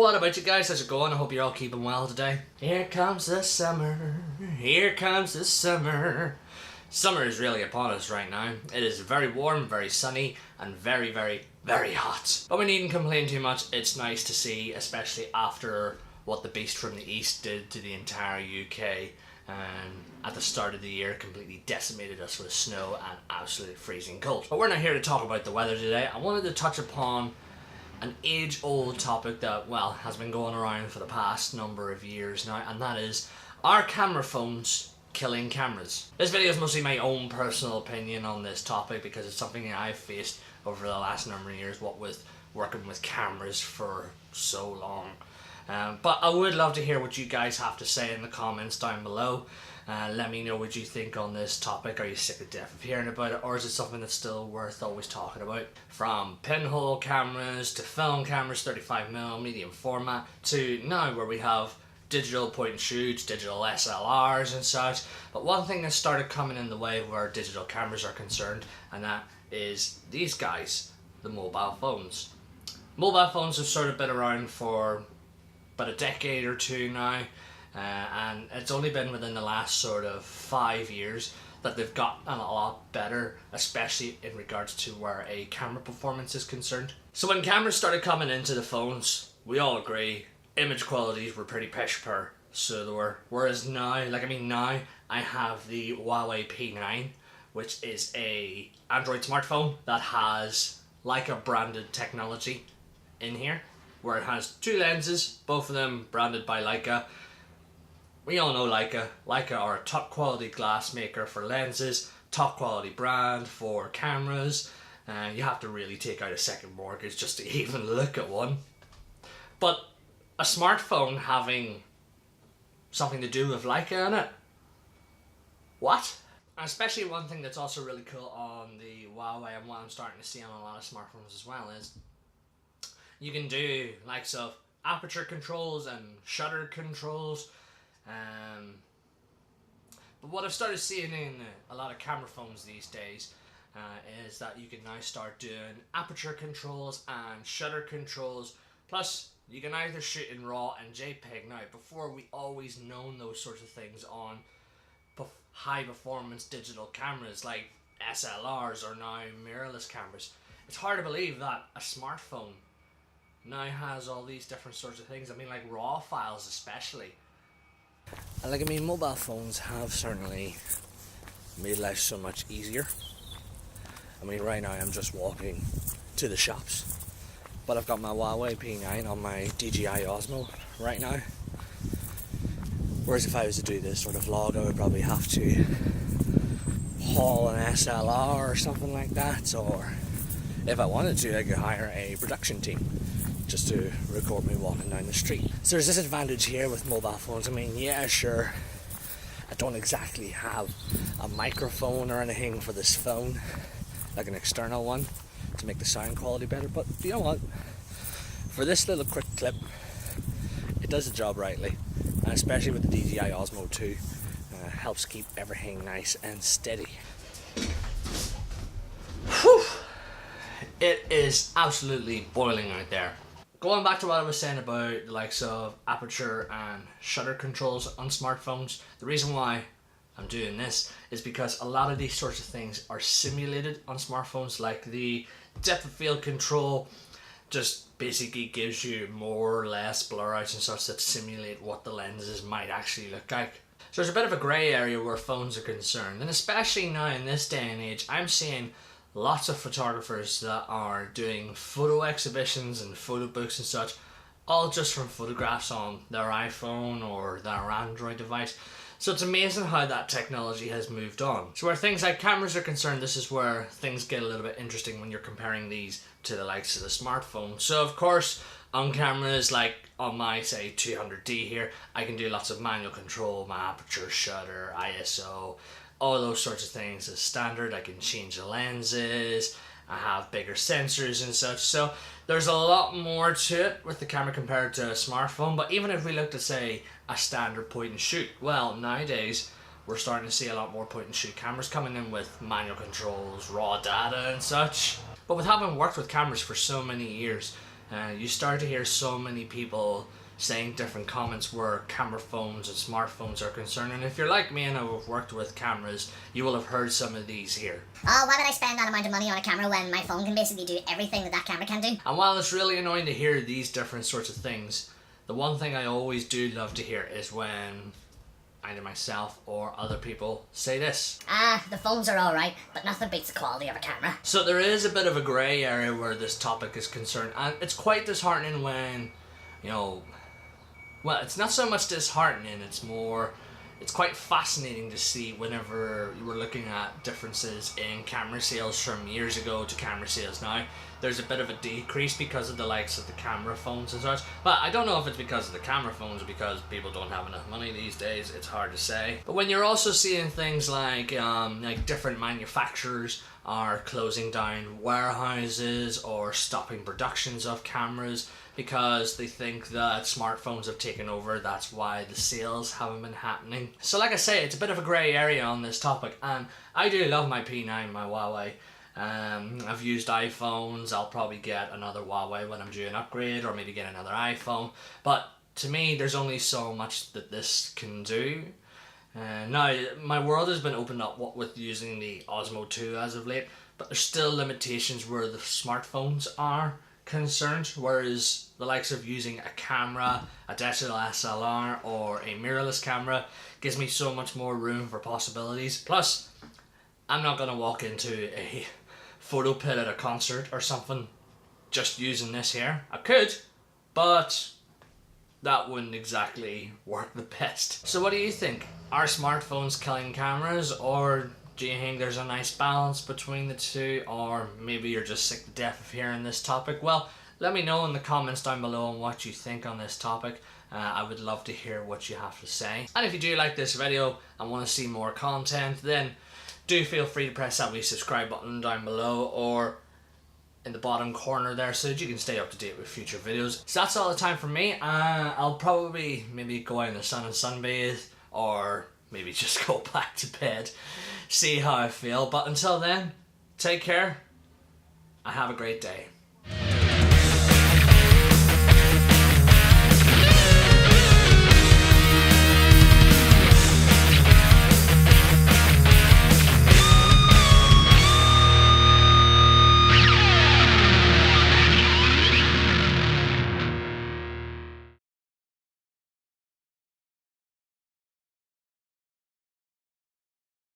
What about you guys? How's it going? I hope you're all keeping well today. Here comes the summer. Here comes the summer. Summer is really upon us right now. It is very warm, very sunny, and very, very, very hot. But we needn't complain too much. It's nice to see, especially after what the beast from the east did to the entire UK. And at the start of the year, completely decimated us with snow and absolutely freezing cold. But we're not here to talk about the weather today. I wanted to touch upon an age-old topic that, well, has been going around for the past number of years now, and that is, are camera phones killing cameras? This video is mostly my own personal opinion on this topic because it's something that I've faced over the last number of years, what with working with cameras for so long. But I would love to hear what you guys have to say in the comments down below. Let me know what you think on this topic. Are you sick of death of hearing about it, or is it something that's still worth always talking about? From pinhole cameras to film cameras, 35mm, medium format, to now where we have digital point and shoots, digital SLRs and such. But one thing that started coming in the way where digital cameras are concerned, and that is these guys, the mobile phones. Mobile phones have sort of been around for about a decade or two now. And it's only been within the last sort of 5 years that they've gotten a lot better, especially in regards to where a camera performance is concerned. So when cameras started coming into the phones, we all agree, image qualities were pretty pish poor, so they were. Whereas now, now I have the Huawei P9, which is a Android smartphone that has Leica branded technology in here, where it has two lenses, both of them branded by Leica. We all know Leica. Leica are a top quality glass maker for lenses, top quality brand for cameras. You have to really take out a second mortgage just to even look at one. But a smartphone having something to do with Leica in it? What? And especially one thing that's also really cool on the Huawei, and what I'm starting to see on a lot of smartphones as well, is you can do likes of aperture controls and shutter controls. But what I've started seeing in a lot of camera phones these days is that you can now start doing aperture controls and shutter controls. Plus, you can either shoot in RAW and JPEG now. Before, we always known those sorts of things on high performance digital cameras like SLRs or now mirrorless cameras. It's hard to believe that a smartphone now has all these different sorts of things. I mean, like RAW files especially. Mobile phones have certainly made life so much easier. Right now I'm just walking to the shops, but I've got my Huawei P9 on my DJI Osmo right now. Whereas if I was to do this sort of vlog, I would probably have to haul an SLR or something like that, or if I wanted to, I could hire a production team just to record me walking down the street. So there's this advantage here with mobile phones. Yeah, sure, I don't exactly have a microphone or anything for this phone, like an external one, to make the sound quality better, but you know what? For this little quick clip, it does the job rightly, and especially with the DJI Osmo 2, helps keep everything nice and steady. Whew! It is absolutely boiling out there. Going back to what I was saying about the likes of aperture and shutter controls on smartphones, the reason why I'm doing this is because a lot of these sorts of things are simulated on smartphones, like the depth of field control just basically gives you more or less blur outs and such that simulate what the lenses might actually look like. So there's a bit of a grey area where phones are concerned, and especially now in this day and age, I'm seeing lots of photographers that are doing photo exhibitions and photo books and such, all just from photographs on their iPhone or their Android device. So it's amazing how that technology has moved on. So where things like cameras are concerned, this is where things get a little bit interesting when you're comparing these to the likes of the smartphone. So of course, on cameras like on my, say, 200D here, I can do lots of manual control, my aperture, shutter, ISO, all those sorts of things as standard. I can change the lenses, I have bigger sensors and such, so there's a lot more to it with the camera compared to a smartphone. But even if we looked at, say, a standard point and shoot, well, nowadays we're starting to see a lot more point and shoot cameras coming in with manual controls, raw data and such. But with having worked with cameras for so many years, you start to hear so many people saying different comments where camera phones and smartphones are concerned, and if you're like me and I've worked with cameras, you will have heard some of these here. Oh, why would I spend that amount of money on a camera when my phone can basically do everything that camera can do? And while it's really annoying to hear these different sorts of things, the one thing I always do love to hear is when either myself or other people say this. The phones are alright, but nothing beats the quality of a camera. So there is a bit of a grey area where this topic is concerned, and it's quite disheartening when, you know, well, it's not so much disheartening, it's quite fascinating to see whenever you were looking at differences in camera sales from years ago to camera sales now. There's a bit of a decrease because of the likes of the camera phones and such. But I don't know if it's because of the camera phones or because people don't have enough money these days. It's hard to say. But when you're also seeing things like different manufacturers are closing down warehouses or stopping productions of cameras because they think that smartphones have taken over, that's why the sales haven't been happening. So like I say, it's a bit of a grey area on this topic, and I do love my P9, my Huawei. I've used iPhones. I'll probably get another Huawei when I'm due an upgrade, or maybe get another iPhone, but to me there's only so much that this can do. Now my world has been opened up with using the Osmo 2 as of late, but there's still limitations where the smartphones are concerned, whereas the likes of using a camera, a digital SLR or a mirrorless camera gives me so much more room for possibilities. Plus, I'm not going to walk into a photo pit at a concert or something just using this here. I could, but that wouldn't exactly work the best. So what do you think? Are smartphones killing cameras, or do you think there's a nice balance between the two, or maybe you're just sick to death of hearing this topic? Well, let me know in the comments down below on what you think on this topic. I would love to hear what you have to say. And if you do like this video and want to see more content, then do feel free to press that wee subscribe button down below or in the bottom corner there so that you can stay up to date with future videos. So that's all the time for me. I'll probably maybe go out in the sun and sunbathe, or maybe just go back to bed, see how I feel. But until then, take care and have a great day.